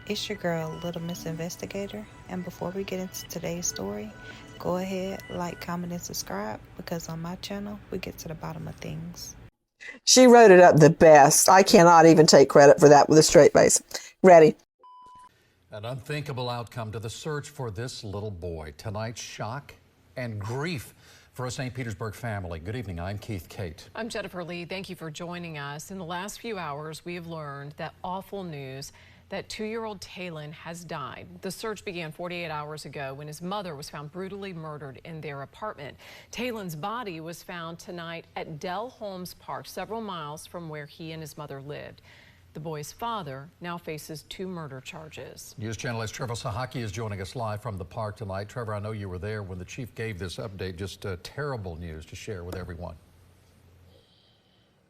It's your girl, Little Miss Investigator, and before we get into today's story, go ahead, like, comment, and subscribe because on my channel, we get to the bottom of things. She wrote it up the best. I cannot even take credit for that with a straight face. Ready? An unthinkable outcome to the search for this little boy. Tonight's shock and grief for a St. Petersburg family. Good evening, I'm Keith Kate. I'm Jennifer Lee. Thank you for joining us. In the last few hours, we have learned that awful news that 2-year-old Talon has died. The search began 48 hours ago when his mother was found brutally murdered in their apartment. Talon's body was found tonight at Dell Holmes Park, several miles from where he and his mother lived. The boy's father now faces 2 murder charges. News Channel 8's Trevor Sahaki is joining us live from the park tonight. Trevor, I know you were there when the chief gave this update. Just terrible news to share with everyone.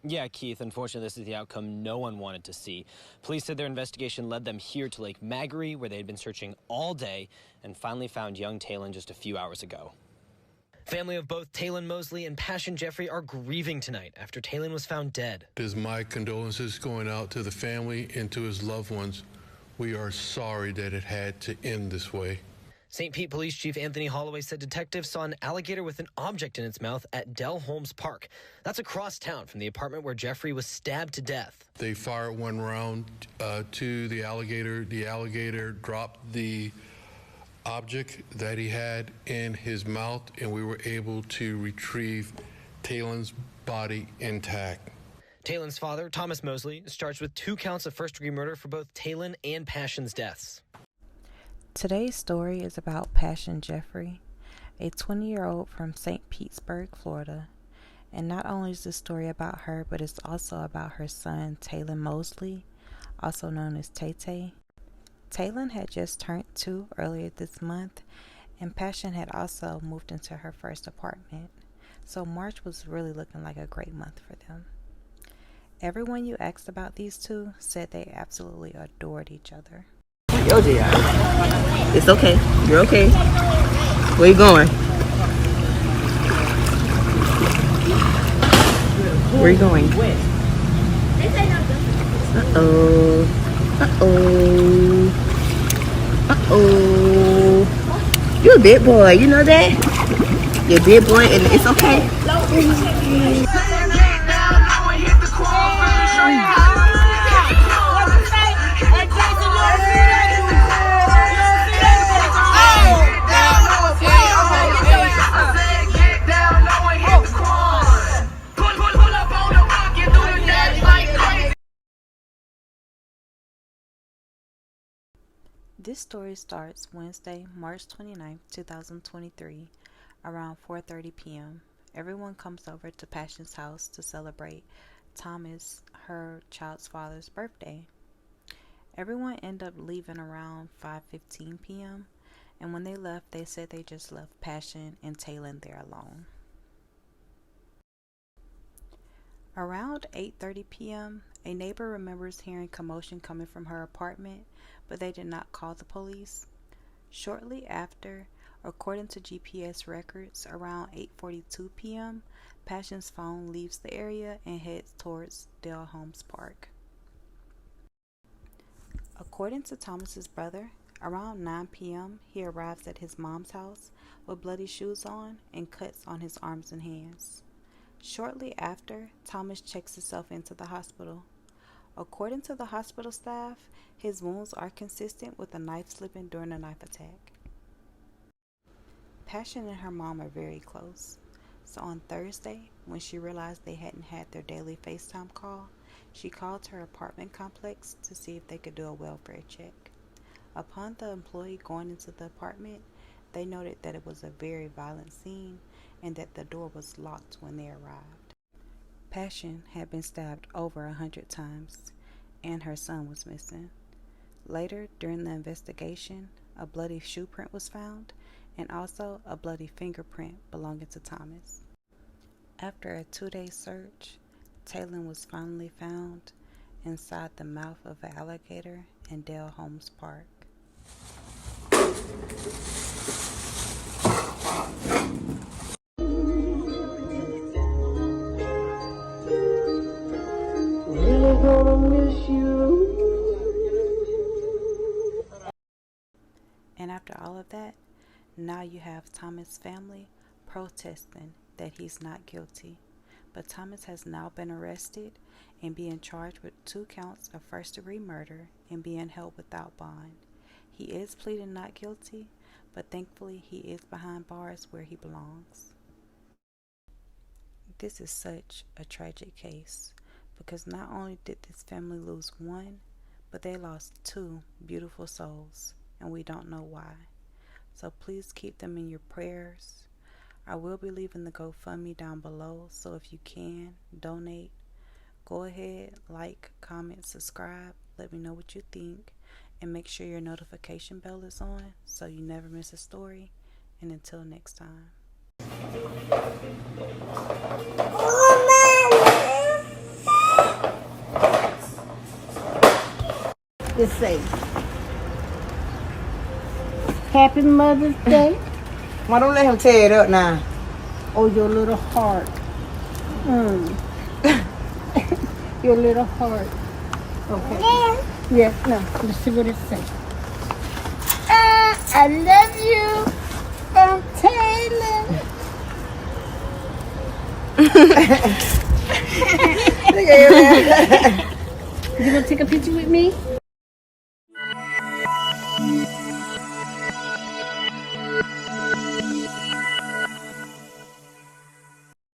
Yeah, Keith, unfortunately, this is the outcome no one wanted to see. Police said their investigation led them here to Lake Magary, where they had been searching all day and finally found young Talon just a few hours ago. Family of both Talon Mosley and Passion Jeffrey are grieving tonight after Talon was found dead. It is my condolences going out to the family and to his loved ones. We are sorry that it had to end this way. St. Pete Police Chief Anthony Holloway said detectives saw an alligator with an object in its mouth at Dell Holmes Park. That's across town from the apartment where Jeffrey was stabbed to death. They fired one round to the alligator. The alligator dropped the object that he had in his mouth, and we were able to retrieve Talon's body intact. Talon's father, Thomas Mosley, is charged with 2 counts of first-degree murder for both Talon and Passion's deaths. Today's story is about Passion Jeffrey, a 20-year-old from St. Petersburg, Florida. And not only is the story about her, but it's also about her son, Talon Mosley, also known as Tay-Tay. Talon had just turned 2 earlier this month, and Passion had also moved into her first apartment. So March was really looking like a great month for them. Everyone you asked about these two said they absolutely adored each other. Yo, JR. It's okay. You're okay. Where you going? Where you going? Uh-oh. Uh-oh. Uh-oh. You're a big boy. You know that? You're a big boy and it's okay. This story starts Wednesday, March 29th, 2023, around 4:30 p.m. Everyone comes over to Passion's house to celebrate Thomas, her child's father's birthday. Everyone ended up leaving around 5:15 p.m., and when they left, they said they just left Passion and Talon there alone. Around 8:30 p.m., a neighbor remembers hearing commotion coming from her apartment, but they did not call the police. Shortly after, according to GPS records, around 8:42 p.m., Passion's phone leaves the area and heads towards Dell Holmes Park. According to Thomas's brother, around 9 p.m., he arrives at his mom's house with bloody shoes on and cuts on his arms and hands. Shortly after, Thomas checks himself into the hospital. According to the hospital staff, his wounds are consistent with a knife slipping during a knife attack. Passion and her mom are very close, so on Thursday, when she realized they hadn't had their daily FaceTime call, she called her apartment complex to see if they could do a welfare check. Upon the employee going into the apartment, they noted that it was a very violent scene and that the door was locked when they arrived. Passion had been stabbed over 100 times, and her son was missing. Later, during the investigation, a bloody shoe print was found, and also a bloody fingerprint belonging to Thomas. After a 2-day search, Talon was finally found inside the mouth of an alligator in Dell Holmes Park. Really gonna miss you. And after all of that, now you have Thomas' family protesting that he's not guilty. But Thomas has now been arrested and being charged with 2 counts of first-degree murder and being held without bond. He is pleading not guilty, but thankfully he is behind bars where he belongs. This is such a tragic case because not only did this family lose 1, but they lost 2 beautiful souls, and we don't know why. So please keep them in your prayers. I will be leaving the GoFundMe down below, so if you can, donate. Go ahead, like, comment, subscribe, let me know what you think, and make sure your notification bell is on so you never miss a story. And until next time. Let's say, Happy Mother's Day. Why don't let him tear it up now? Oh, your little heart. Your little heart. Okay. Yeah, no, let's see what it says. I love you. I'm Taylor. Look at you. You gonna take a picture with me?